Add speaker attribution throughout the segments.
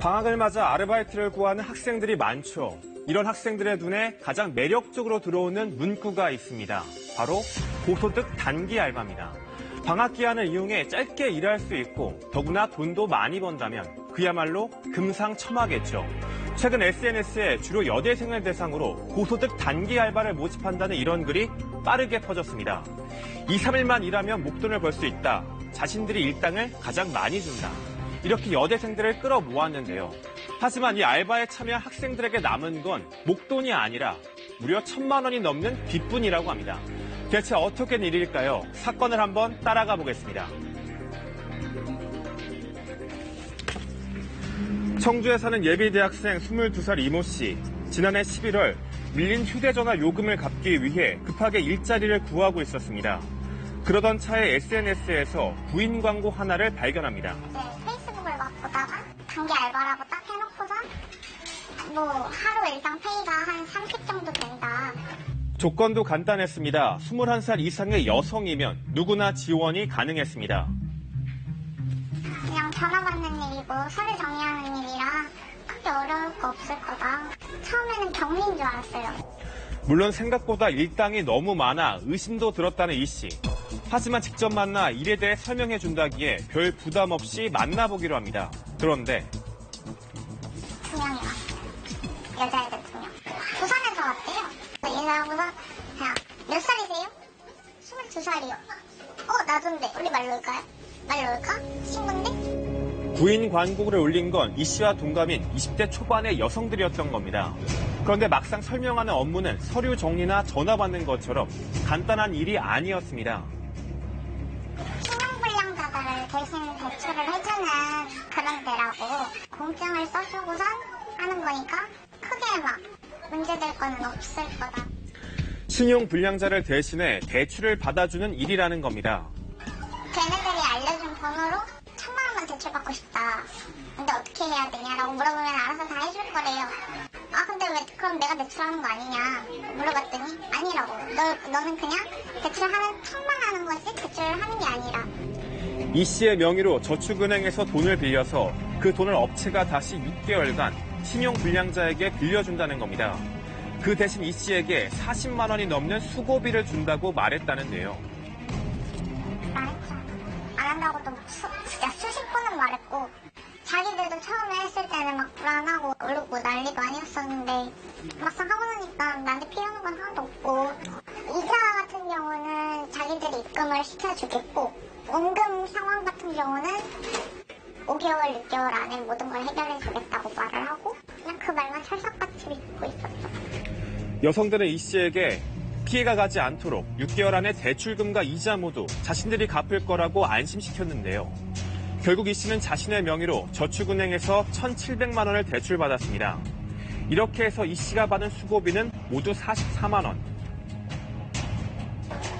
Speaker 1: 방학을 맞아 아르바이트를 구하는 학생들이 많죠. 이런 학생들의 눈에 가장 매력적으로 들어오는 문구가 있습니다. 바로 고소득 단기 알바입니다. 방학 기간을 이용해 짧게 일할 수 있고 더구나 돈도 많이 번다면 그야말로 금상첨화겠죠. 최근 SNS에 주로 여대생을 대상으로 고소득 단기 알바를 모집한다는 이런 글이 빠르게 퍼졌습니다. 2, 3일만 일하면 목돈을 벌 수 있다. 자신들이 일당을 가장 많이 준다. 이렇게 여대생들을 끌어모았는데요. 하지만 이 알바에 참여한 학생들에게 남은 건 목돈이 아니라 무려 1,000만 원이 넘는 빚뿐이라고 합니다. 대체 어떻게 된 일일까요? 사건을 한번 따라가 보겠습니다. 청주에 사는 예비대학생 22살 이모 씨. 지난해 11월 밀린 휴대전화 요금을 갚기 위해 급하게 일자리를 구하고 있었습니다. 그러던 차에 SNS에서 구인 광고 하나를 발견합니다.
Speaker 2: 페이스북을 막 보다가 단기 알바라고 딱 해놓고서 하루 일당 페이가 한 30 정도 된다.
Speaker 1: 조건도 간단했습니다. 21살 이상의 여성이면 누구나 지원이 가능했습니다.
Speaker 2: 그냥 전화 받는 일이고 서류 정리하는 일이라 크게 어려울 거 없을 거다. 처음에는 격리인 줄 알았어요.
Speaker 1: 물론 생각보다 일당이 너무 많아 의심도 들었다는 이 씨. 하지만 직접 만나 일에 대해 설명해 준다기에 별 부담 없이 만나보기로 합니다. 그런데
Speaker 2: 2명이 왔어요. 여자애들 2명. 부산에서 왔대요. 인사하고서 그냥 몇 살이세요? 22살이요. 나던데 우리 말로 올까요? 말로 올까? 친구인데?
Speaker 1: 구인 광고를 올린 건 이 씨와 동갑인 20대 초반의 여성들이었던 겁니다. 그런데 막상 설명하는 업무는 서류 정리나 전화 받는 것처럼 간단한 일이 아니었습니다.
Speaker 2: 신용불량자들을 대신 대출을 해주는 그런 데라고 공증을 써주고선 하는 거니까 크게 막 문제될 거는 없을 거다.
Speaker 1: 신용불량자를 대신해 대출을 받아주는 일이라는 겁니다.
Speaker 2: 걔네들이 알려준 번호로 1,000만 원만 대출받고 싶다. 근데 어떻게 해야 되냐라고 물어보면 알아서 다 해줄 거래요. 근데 왜 그럼 내가 대출하는 거 아니냐 물어봤더니 아니라고. 너는 그냥 대출하는 척만 하는 거지 대출을 하는 게 아니라.
Speaker 1: 이 씨의 명의로 저축은행에서 돈을 빌려서 그 돈을 업체가 다시 6개월간 신용불량자에게 빌려준다는 겁니다. 그 대신 이 씨에게 40만 원이 넘는 수고비를 준다고 말했다는데요.
Speaker 2: 말했죠. 안 한다고도 진짜 수십 번은 말했고 자기들도 처음에 했을 때는 막 불안하고 울고 난리도 아니었었는데 막상 하고 나니까 나한테 필요한 건 하나도 없고 이자 같은 경우는 자기들이 입금을 시켜주겠고 원금 상환 같은 경우는 5개월, 6개월 안에 모든 걸 해결해주겠다고 말을 하고 그냥 그 말만 철석같이 믿고 있었죠.
Speaker 1: 여성들은 이 씨에게 피해가 가지 않도록 6개월 안에 대출금과 이자 모두 자신들이 갚을 거라고 안심시켰는데요. 결국 이 씨는 자신의 명의로 저축은행에서 1,700만 원을 대출받았습니다. 이렇게 해서 이 씨가 받은 수고비는 모두 44만 원.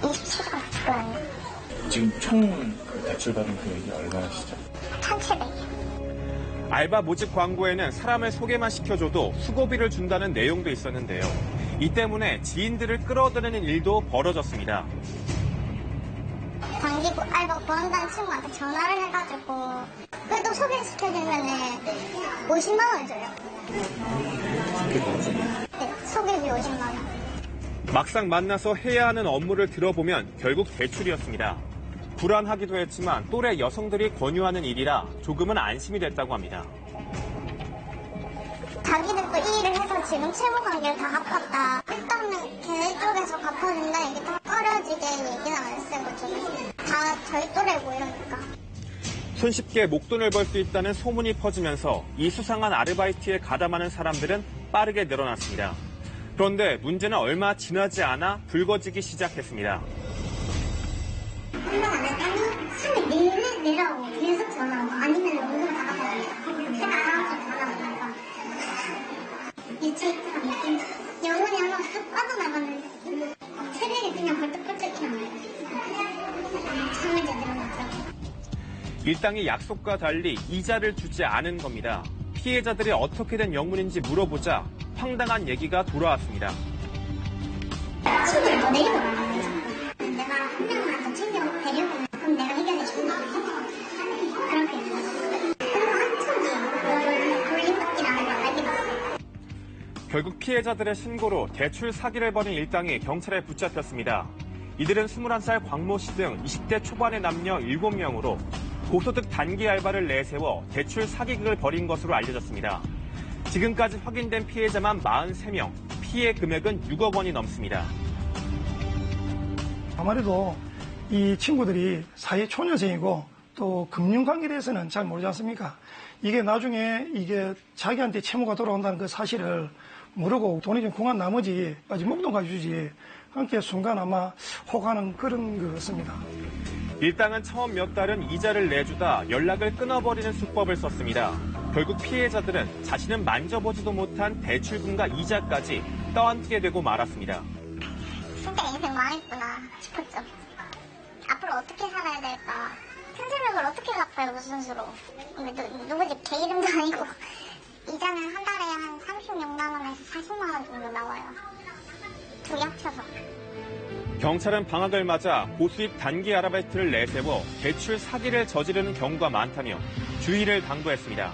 Speaker 2: 27만
Speaker 3: 지금 총 대출받은 금액이 얼마시죠?
Speaker 2: 1,700.
Speaker 1: 알바 모집 광고에는 사람을 소개만 시켜줘도 수고비를 준다는 내용도 있었는데요. 이 때문에 지인들을 끌어들이는 일도 벌어졌습니다.
Speaker 2: 단기 알바 구한다는 친구한테 전화를 해가지고 그래도 소개시켜주면 50만 원 줘요. 네, 소개비 50만 원.
Speaker 1: 막상 만나서 해야 하는 업무를 들어보면 결국 대출이었습니다. 불안하기도 했지만 또래 여성들이 권유하는 일이라 조금은 안심이 됐다고 합니다.
Speaker 2: 자기들도 이 일을 해서 지금 채무 관계를 다 갚았다. 일단은 걔네 쪽에서 갚아준다 얘기 다 꺼려지게 얘기는 안 쓰고 지금 다 저희 또래고 이러니까.
Speaker 1: 손쉽게 목돈을 벌 수 있다는 소문이 퍼지면서 이 수상한 아르바이트에 가담하는 사람들은 빠르게 늘어났습니다. 그런데 문제는 얼마 지나지 않아 불거지기 시작했습니다.
Speaker 2: 한번 안 했더니 내라고 계속 전화하고 아니면 원금 다 갚아야 제가 알아서 전화하고 유치했잖아. 영혼이 하나 싹 빠져나갔는데 새벽에 그냥 벌떡벌떡 일어나요. 잠을 제대로 못 자고.
Speaker 1: 일당이 약속과 달리 이자를 주지 않은 겁니다. 피해자들이 어떻게 된 영문인지 물어보자 황당한 얘기가 돌아왔습니다.
Speaker 2: 친구를 더 내리고 가는 거죠. 내가 한 명만 더 챙겨 데리고 그럼 내가 해결해 준다. 그렇게 했어요. 그리고 한참 뒤에
Speaker 1: 결국 피해자들의 신고로 대출 사기를 벌인 일당이 경찰에 붙잡혔습니다. 이들은 21살 광모 씨 등 20대 초반의 남녀 7명으로 고소득 단기 알바를 내세워 대출 사기극을 벌인 것으로 알려졌습니다. 지금까지 확인된 피해자만 43명, 피해 금액은 6억 원이 넘습니다.
Speaker 4: 아무래도 이 친구들이 사회 초년생이고 또 금융관계에 대해서는 잘 모르지 않습니까? 이게 나중에 이게 자기한테 채무가 돌아온다는 그 사실을 모르고 돈이 좀 궁한 나머지 아직 목돈 가주지. 함께 순간 아마 혹하는 그런 것 같습니다.
Speaker 1: 일당은 처음 몇 달은 이자를 내주다 연락을 끊어버리는 수법을 썼습니다. 결국 피해자들은 자신은 만져보지도 못한 대출금과 이자까지 떠안게 되고 말았습니다.
Speaker 2: 진짜 인생 망했구나 싶었죠. 앞으로 어떻게 살아야 될까. 현금을 어떻게 갚아요, 무슨 수로. 누구 집 개 이름도 아니고. 이자는 한 달에 한 36만 원에서 40만 원 정도 나와요. 두 개 합쳐서.
Speaker 1: 경찰은 방학을 맞아 고수익 단기 아르바이트를 내세워 대출 사기를 저지르는 경우가 많다며 주의를 당부했습니다.